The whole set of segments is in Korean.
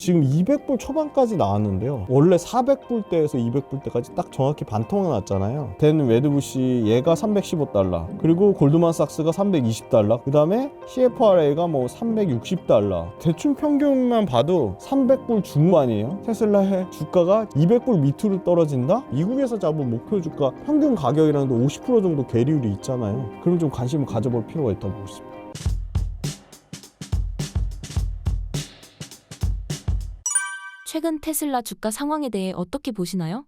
지금 200불 초반까지 나왔는데요. 원래 400불대에서 200불대까지 딱 정확히 반토막 났잖아요. 댄 웨드부시 얘가 315달러, 그리고 골드만삭스가 320달러, 그 다음에 CFRA가 뭐 360달러. 대충 평균만 봐도 300불 중반이에요. 테슬라의 주가가 200불 밑으로 떨어진다? 미국에서 잡은 목표 주가 평균 가격이랑도 50% 정도 괴리율이 있잖아요. 그럼 좀 관심을 가져볼 필요가 있다고 보고 있습니다. 최근 테슬라 주가 상황에 대해 어떻게 보시나요?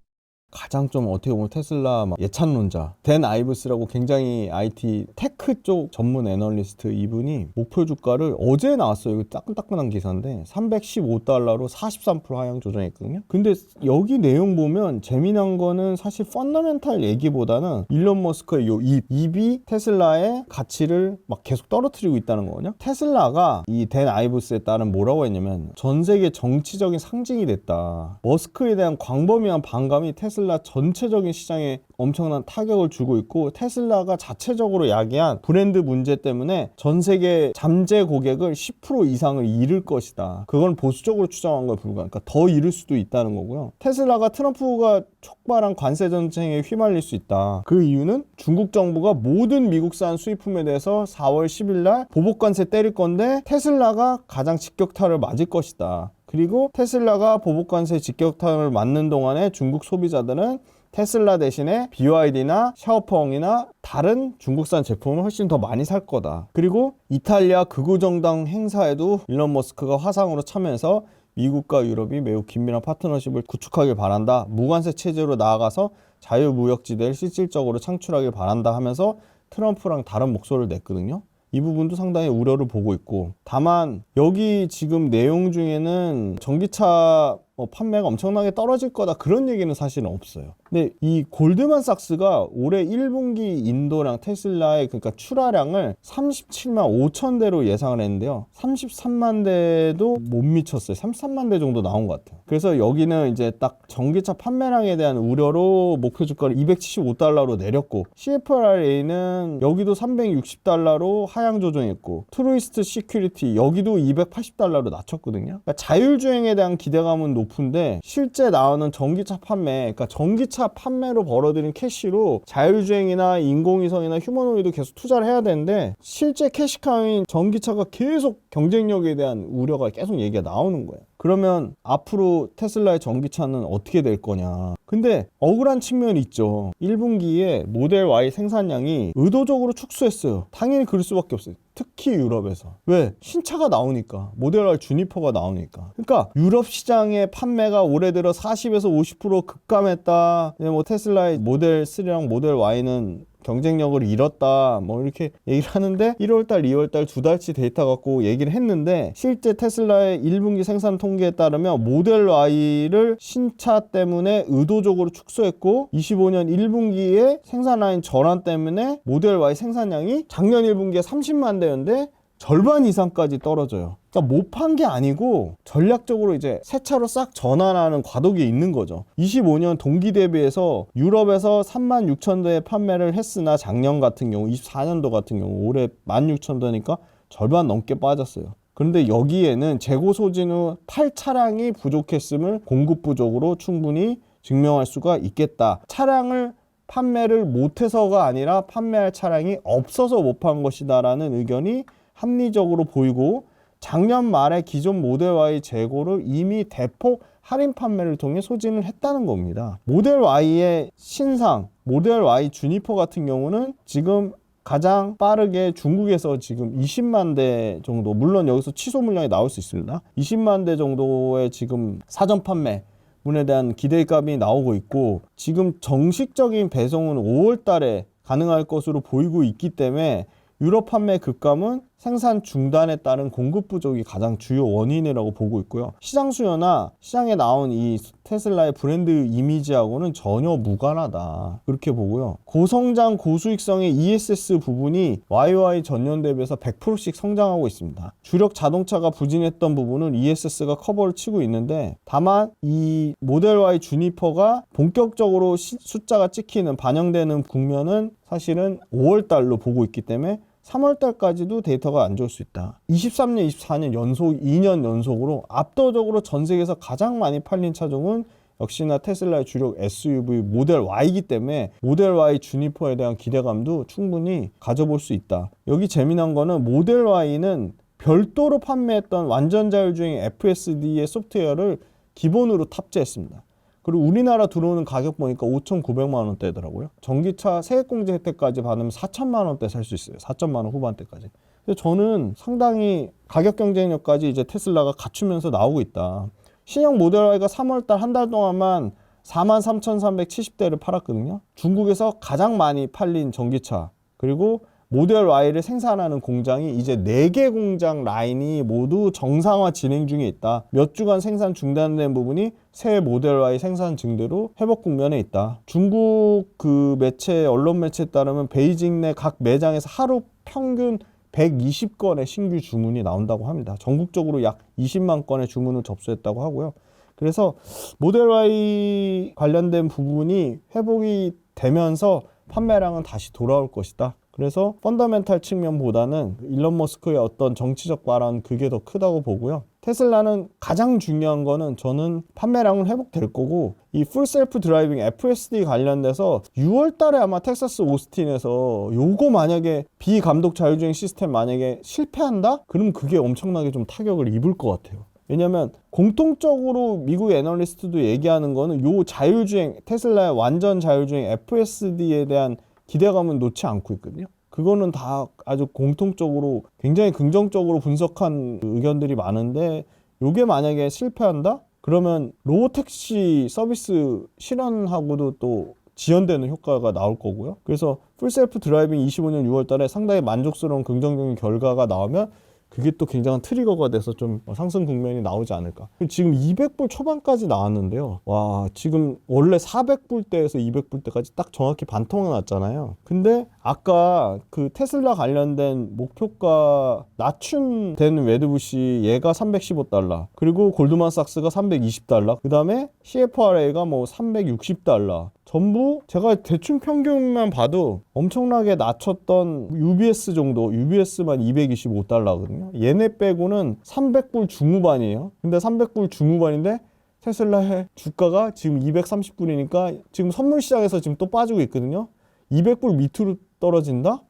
가장 좀 어떻게 보면 테슬라 예찬론자 댄 아이브스라고 굉장히 IT 테크 쪽 전문 애널리스트, 이분이 목표 주가를 어제 나왔어요. 이거 따끈따끈한 기사인데 315달러로 43% 하향 조정했거든요. 근데 여기 내용 보면 재미난 거는 사실 펀더멘탈 얘기보다는 일론 머스크의 입이 테슬라의 가치를 막 계속 떨어뜨리고 있다는 거거든요. 테슬라가 이 댄 아이브스에 따른 뭐라고 했냐면 전 세계 정치적인 상징이 됐다. 머스크에 대한 광범위한 반감이 테슬라 전체적인 시장에 엄청난 타격을 주고 있고, 테슬라가 자체적으로 야기한 브랜드 문제 때문에 전 세계 잠재 고객을 10% 이상을 잃을 것이다. 그건 보수적으로 추정한 거에 불과하니까 더 잃을 수도 있다는 거고요. 테슬라가 트럼프가 촉발한 관세 전쟁에 휘말릴 수 있다. 그 이유는 중국 정부가 모든 미국산 수입품에 대해서 4월 10일 날 보복 관세 때릴 건데 테슬라가 가장 직격탄을 맞을 것이다. 그리고 테슬라가 보복관세 직격탄을 맞는 동안에 중국 소비자들은 테슬라 대신에 BYD나 샤오펑이나 다른 중국산 제품을 훨씬 더 많이 살 거다. 그리고 이탈리아 극우정당 행사에도 일론 머스크가 화상으로 참여해서 미국과 유럽이 매우 긴밀한 파트너십을 구축하길 바란다. 무관세 체제로 나아가서 자유무역지대를 실질적으로 창출하길 바란다 하면서 트럼프랑 다른 목소리를 냈거든요. 이 부분도 상당히 우려를 보고 있고, 다만 여기 지금 내용 중에는 전기차 판매가 엄청나게 떨어질 거다 그런 얘기는 사실은 없어요. 근데 이 골드만삭스가 올해 1분기 인도량 테슬라의 그러니까 출하량을 37만 5천 대로 예상을 했는데요. 33만 대도 못 미쳤어요. 33만 대 정도 나온 것 같아요. 그래서 여기는 이제 딱 전기차 판매량에 대한 우려로 목표 주가를 275달러로 내렸고, CFRA는 여기도 360달러로 하향 조정했고, 트루이스트 시큐리티 여기도 280달러로 낮췄거든요. 그러니까 자율주행에 대한 기대감은 높은데 실제 나오는 전기차 판매, 그러니까 전기차 판매로 벌어들인 캐시로 자율주행이나 인공위성이나 휴머노이드 계속 투자를 해야 되는데, 실제 캐시카우인 전기차가 계속 경쟁력에 대한 우려가 계속 얘기가 나오는 거예요. 그러면 앞으로 테슬라의 전기차는 어떻게 될 거냐. 근데 억울한 측면이 있죠. 1분기에 모델 Y 생산량이 의도적으로 축소했어요. 당연히 그럴 수밖에 없어요. 특히 유럽에서. 왜? 신차가 나오니까. 모델 Y 주니퍼가 나오니까. 그러니까 유럽 시장의 판매가 올해 들어 40에서 50% 급감했다. 뭐 테슬라의 모델 3랑 모델 Y는 경쟁력을 잃었다 뭐 이렇게 얘기를 하는데, 1월달 2월달 두 달치 데이터 갖고 얘기를 했는데, 실제 테슬라의 1분기 생산 통계에 따르면 모델 Y를 신차 때문에 의도적으로 축소했고, 25년 1분기에 생산 라인 전환 때문에 모델 Y 생산량이 작년 1분기에 30만 대였는데 절반 이상까지 떨어져요. 그러니까 못 판 게 아니고 전략적으로 이제 새 차로 싹 전환하는 과도기에 있는 거죠. 25년 동기 대비해서 유럽에서 3만 6천 대의 판매를 했으나 작년 같은 경우, 24년도 같은 경우 올해 16,000대니까 절반 넘게 빠졌어요. 그런데 여기에는 재고 소진 후 팔 차량이 부족했음을 공급 부족으로 충분히 증명할 수가 있겠다. 차량을 판매를 못해서가 아니라 판매할 차량이 없어서 못 판 것이다 라는 의견이 합리적으로 보이고, 작년 말에 기존 모델 Y 재고를 이미 대폭 할인 판매를 통해 소진을 했다는 겁니다. 모델 Y의 신상, 모델 Y 주니퍼 같은 경우는 지금 가장 빠르게 중국에서 지금 20만 대 정도, 물론 여기서 취소 물량이 나올 수 있습니다. 20만 대 정도의 지금 사전 판매 문에 대한 기대감이 나오고 있고, 지금 정식적인 배송은 5월 달에 가능할 것으로 보이고 있기 때문에 유럽 판매 급감은 생산 중단에 따른 공급 부족이 가장 주요 원인이라고 보고 있고요. 시장 수요나 시장에 나온 이 테슬라의 브랜드 이미지하고는 전혀 무관하다, 그렇게 보고요. 고성장 고수익성의 ESS 부분이 YY 전년 대비해서 100%씩 성장하고 있습니다. 주력 자동차가 부진했던 부분은 ESS가 커버를 치고 있는데, 다만 이 모델 Y 주니퍼가 본격적으로 숫자가 찍히는 반영되는 국면은 사실은 5월 달로 보고 있기 때문에 3월 달까지도 데이터가 안 좋을 수 있다. 23년, 24년 연속 2년 연속으로 압도적으로 전 세계에서 가장 많이 팔린 차종은 역시나 테슬라의 주력 SUV 모델 Y이기 때문에 모델 Y 주니퍼에 대한 기대감도 충분히 가져볼 수 있다. 여기 재미난 거는 모델 Y는 별도로 판매했던 완전 자율주행 FSD의 소프트웨어를 기본으로 탑재했습니다. 그리고 우리나라 들어오는 가격 보니까 5,900만 원대더라고요. 전기차 세액공제 혜택까지 받으면 4천만 원대 살 수 있어요. 4천만 원 후반대까지. 그래서 저는 상당히 가격 경쟁력까지 이제 테슬라가 갖추면서 나오고 있다. 신형 모델 Y가 3월달 한 달 동안만 43,370대를 팔았거든요. 중국에서 가장 많이 팔린 전기차, 그리고 모델 Y를 생산하는 공장이 이제 4개 공장 라인이 모두 정상화 진행 중에 있다. 몇 주간 생산 중단된 부분이 새 모델 Y 생산 증대로 회복 국면에 있다. 중국 그 매체, 언론 매체에 따르면 베이징 내 각 매장에서 하루 평균 120건의 신규 주문이 나온다고 합니다. 전국적으로 약 20만 건의 주문을 접수했다고 하고요. 그래서 모델 Y 관련된 부분이 회복이 되면서 판매량은 다시 돌아올 것이다. 그래서 펀더멘탈 측면보다는 일론 머스크의 어떤 정치적 발언, 그게 더 크다고 보고요. 테슬라는 가장 중요한 거는 저는 판매량은 회복될 거고, 이 풀 셀프 드라이빙 FSD 관련돼서 6월 달에 아마 텍사스 오스틴에서 요거 만약에 비감독 자율주행 시스템 만약에 실패한다? 그럼 그게 엄청나게 좀 타격을 입을 것 같아요. 왜냐면 공통적으로 미국 애널리스트도 얘기하는 거는 요 자율주행, 테슬라의 완전 자율주행 FSD에 대한 기대감은 놓지 않고 있거든요. 그거는 다 아주 공통적으로 굉장히 긍정적으로 분석한 의견들이 많은데, 요게 만약에 실패한다? 그러면 로보택시 서비스 실현하고도 또 지연되는 효과가 나올 거고요. 그래서 풀셀프 드라이빙 25년 6월 달에 상당히 만족스러운 긍정적인 결과가 나오면 그게 또 굉장한 트리거가 돼서 좀 상승 국면이 나오지 않을까. 지금 200불 초반까지 나왔는데요. 와, 지금 원래 400불대에서 200불대까지 딱 정확히 반토막 났잖아요. 근데 아까 그 테슬라 관련된 목표가 낮춘된 웨드부시 얘가 315달러, 그리고 골드만삭스가 320달러, 그 다음에 CFRA가 뭐 360달러. 전부 제가 대충 평균만 봐도 엄청나게 낮췄던 UBS 정도, UBS만 225달러거든요. 얘네 빼고는 300불 중후반이에요. 근데 300불 중후반인데 테슬라의 주가가 지금 230불이니까 지금 선물 시장에서 지금 또 빠지고 있거든요. 200불 밑으로 떨어진다?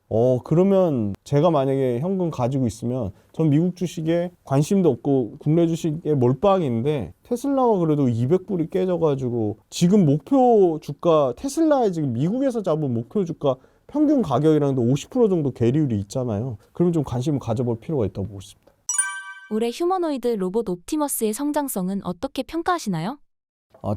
그러면 제가 만약에 현금 가지고 있으면 전 미국 주식에 관심도 없고 국내 주식에 몰빵인데, 테슬라가 그래도 200불이 깨져가지고 지금 목표 주가, 테슬라의 지금 미국에서 잡은 목표 주가 평균 가격이랑도 50% 정도 괴리율이 있잖아요. 그러면 좀 관심을 가져볼 필요가 있다고 보고 있습니다. 올해 휴머노이드 로봇 옵티머스의 성장성은 어떻게 평가하시나요?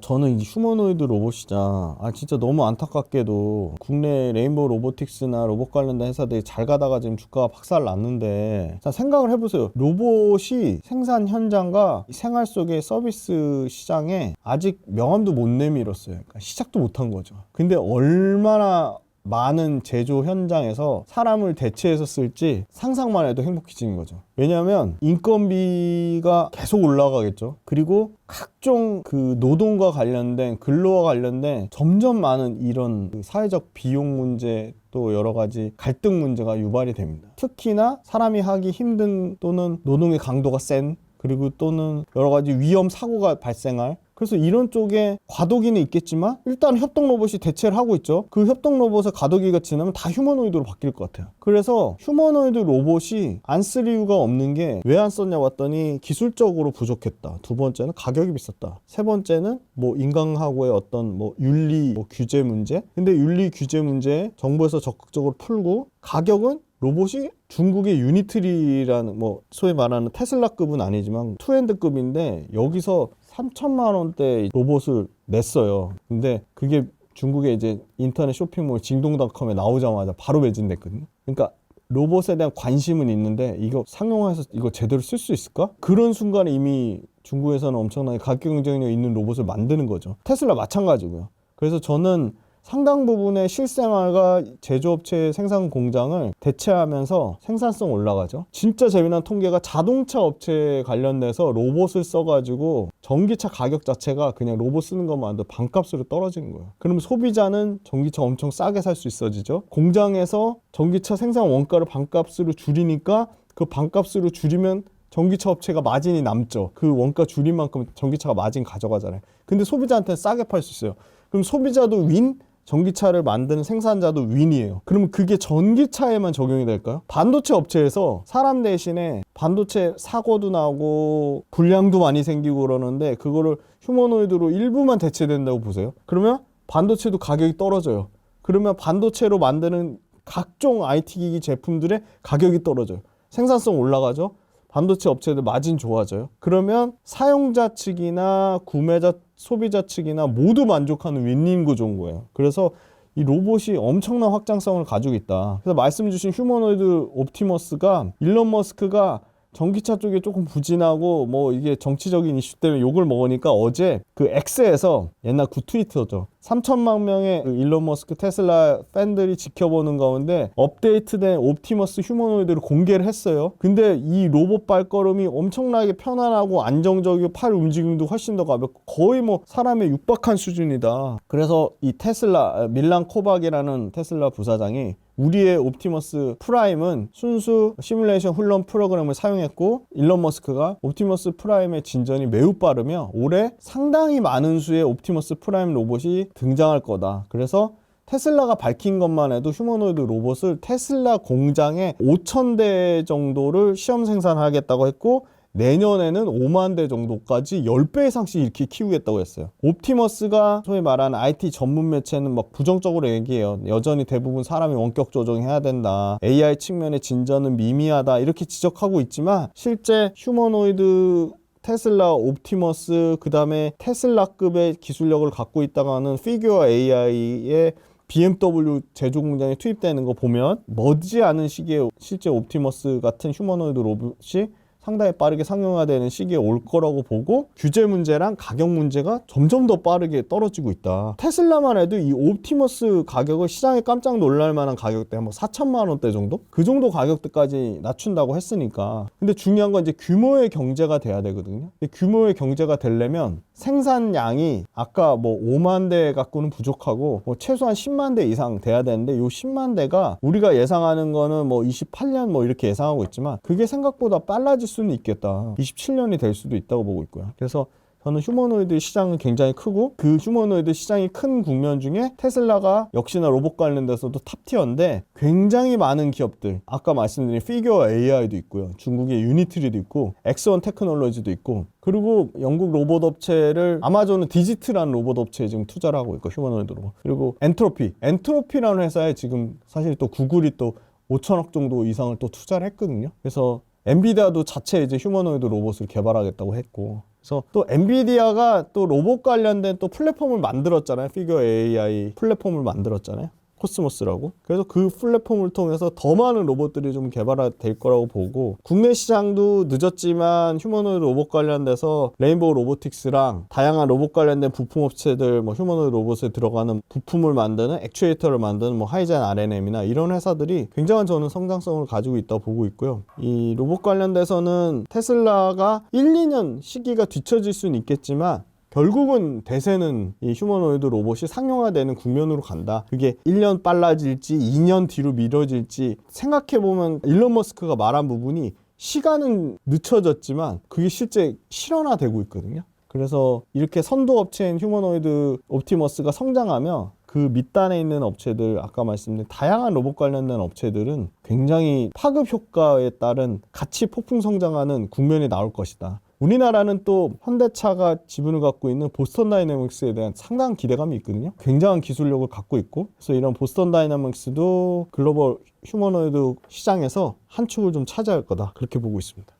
저는 이 휴머노이드 로봇 시장, 진짜 너무 안타깝게도 국내 레인보우 로보틱스나 로봇 관련된 회사들이 잘 가다가 지금 주가가 박살 났는데, 자, 생각을 해보세요. 로봇이 생산 현장과 생활 속의 서비스 시장에 아직 명암도 못 내밀었어요. 그러니까 시작도 못한 거죠. 근데 얼마나 많은 제조 현장에서 사람을 대체해서 쓸지 상상만 해도 행복해지는 거죠. 왜냐하면 인건비가 계속 올라가겠죠. 그리고 각종 그 노동과 관련된, 근로와 관련된 점점 많은 이런 그 사회적 비용 문제, 또 여러 가지 갈등 문제가 유발이 됩니다. 특히나 사람이 하기 힘든, 또는 노동의 강도가 센, 그리고 또는 여러 가지 위험 사고가 발생할, 그래서 이런 쪽에 과도기는 있겠지만 일단 협동 로봇이 대체를 하고 있죠. 그 협동 로봇의 과도기가 지나면 다 휴머노이드로 바뀔 것 같아요. 그래서 휴머노이드 로봇이 안 쓸 이유가 없는 게, 왜 안 썼냐 봤더니 기술적으로 부족했다. 두 번째는 가격이 비쌌다. 세 번째는 뭐 인간하고의 어떤 뭐 윤리 규제 문제. 근데 윤리 규제 문제 정부에서 적극적으로 풀고, 가격은 로봇이 중국의 유니트리라는 뭐 소위 말하는 테슬라급은 아니지만 투핸드급인데 여기서 3천만 원대 로봇을 냈어요. 근데 그게 중국의 이제 인터넷 쇼핑몰 징동닷컴에 나오자마자 바로 매진됐거든요. 그러니까 로봇에 대한 관심은 있는데 이거 상용화해서 이거 제대로 쓸 수 있을까? 그런 순간에 이미 중국에서는 엄청나게 가격 경쟁력 있는 로봇을 만드는 거죠. 테슬라 마찬가지고요. 그래서 저는 상당 부분의 실생활과 제조업체 생산 공장을 대체하면서 생산성 올라가죠. 진짜 재미난 통계가 자동차 업체 관련돼서 로봇을 써가지고 전기차 가격 자체가 그냥 로봇 쓰는 것만도 반값으로 떨어지는 거예요. 그럼 소비자는 전기차 엄청 싸게 살 수 있어지죠. 공장에서 전기차 생산 원가를 반값으로 줄이니까 그 반값으로 줄이면 전기차 업체가 마진이 남죠. 그 원가 줄인 만큼 전기차가 마진 가져가잖아요. 근데 소비자한테는 싸게 팔 수 있어요. 그럼 소비자도 윈, 전기차를 만드는 생산자도 윈이에요. 그러면 그게 전기차에만 적용이 될까요? 반도체 업체에서 사람 대신에 반도체 사고도 나고 불량도 많이 생기고 그러는데 그거를 휴머노이드로 일부만 대체된다고 보세요. 그러면 반도체도 가격이 떨어져요. 그러면 반도체로 만드는 각종 IT 기기 제품들의 가격이 떨어져요. 생산성 올라가죠. 반도체 업체들 마진 좋아져요. 그러면 사용자 측이나 구매자, 소비자 측이나 모두 만족하는 윈윈 구조인 거예요. 그래서 이 로봇이 엄청난 확장성을 가지고 있다. 그래서 말씀 주신 휴머노이드 옵티머스가 일론 머스크가 전기차 쪽에 조금 부진하고 뭐 이게 정치적인 이슈 때문에 욕을 먹으니까 어제 그 X에서 옛날 굿트위터죠. 3천만 명의 그 일론 머스크 테슬라 팬들이 지켜보는 가운데 업데이트된 옵티머스 휴머노이드를 공개를 했어요. 근데 이 로봇 발걸음이 엄청나게 편안하고 안정적이고 팔 움직임도 훨씬 더 가볍고 거의 뭐 사람에 육박한 수준이다. 그래서 이 테슬라 밀란 코박이라는 테슬라 부사장이 우리의 옵티머스 프라임은 순수 시뮬레이션 훈련 프로그램을 사용했고 일론 머스크가 옵티머스 프라임의 진전이 매우 빠르며 올해 상당히 많은 수의 옵티머스 프라임 로봇이 등장할 거다. 그래서 테슬라가 밝힌 것만 해도 휴머노이드 로봇을 테슬라 공장에 5,000대 정도를 시험 생산하겠다고 했고 내년에는 5만 대 정도까지 10배 이상씩 이렇게 키우겠다고 했어요. 옵티머스가 소위 말하는 IT 전문 매체는 막 부정적으로 얘기해요. 여전히 대부분 사람이 원격 조정해야 된다. AI 측면의 진전은 미미하다. 이렇게 지적하고 있지만 실제 휴머노이드 테슬라 옵티머스 그 다음에 테슬라급의 기술력을 갖고 있다가 하는 피규어 AI의 BMW 제조 공장에 투입되는 거 보면 머지않은 시기에 실제 옵티머스 같은 휴머노이드 로봇이 상당히 빠르게 상용화되는 시기에 올 거라고 보고 규제 문제랑 가격 문제가 점점 더 빠르게 떨어지고 있다. 테슬라만 해도 이 옵티머스 가격을 시장에 깜짝 놀랄 만한 가격대 뭐 4천만 원대 정도? 그 정도 가격대까지 낮춘다고 했으니까. 근데 중요한 건 이제 규모의 경제가 돼야 되거든요. 근데 규모의 경제가 되려면 생산량이 아까 뭐 5만 대 갖고는 부족하고 뭐 최소한 10만 대 이상 돼야 되는데 요 10만 대가 우리가 예상하는 거는 뭐 28년 뭐 이렇게 예상하고 있지만 그게 생각보다 빨라질 수는 있겠다. 27년이 될 수도 있다고 보고 있고요. 그래서 저는 휴머노이드 시장은 굉장히 크고 그 휴머노이드 시장이 큰 국면 중에 테슬라가 역시나 로봇 관련돼서도 탑티어인데 굉장히 많은 기업들 아까 말씀드린 피규어 AI도 있고요. 중국의 유니트리도 있고 엑스원 테크놀로지도 있고 그리고 영국 로봇 업체를 아마존은 디지트라는 로봇 업체에 지금 투자를 하고 있고 휴머노이드 로봇 그리고 엔트로피라는 회사에 지금 사실 또 구글이 또 5천억 정도 이상을 또 투자를 했거든요. 그래서 엔비디아도 자체 이제 휴머노이드 로봇을 개발하겠다고 했고 그래서 또 엔비디아가 또 로봇 관련된 또 플랫폼을 만들었잖아요. 피규어 AI 플랫폼을 만들었잖아요. 코스모스라고. 그래서 그 플랫폼을 통해서 더 많은 로봇들이 좀 개발될 거라고 보고 국내 시장도 늦었지만 휴머노이드 로봇 관련돼서 레인보우 로보틱스랑 다양한 로봇 관련된 부품 업체들 뭐 휴머노이드 로봇에 들어가는 부품을 만드는 액추에이터를 만드는 뭐 하이젠 RNM이나 이런 회사들이 굉장한 저는 성장성을 가지고 있다고 보고 있고요. 이 로봇 관련돼서는 테슬라가 1, 2년 시기가 뒤처질 수는 있겠지만 결국은 대세는 이 휴머노이드 로봇이 상용화되는 국면으로 간다. 그게 1년 빨라질지 2년 뒤로 미뤄질지 생각해보면 일론 머스크가 말한 부분이 시간은 늦춰졌지만 그게 실제 실현화되고 있거든요. 그래서 이렇게 선도업체인 휴머노이드 옵티머스가 성장하며 그 밑단에 있는 업체들 아까 말씀드린 다양한 로봇 관련된 업체들은 굉장히 파급 효과에 따른 같이 폭풍 성장하는 국면이 나올 것이다. 우리나라는 또 현대차가 지분을 갖고 있는 보스턴 다이내믹스에 대한 상당한 기대감이 있거든요. 굉장한 기술력을 갖고 있고 그래서 이런 보스턴 다이내믹스도 글로벌 휴머노이드 시장에서 한 축을 좀 차지할 거다 그렇게 보고 있습니다.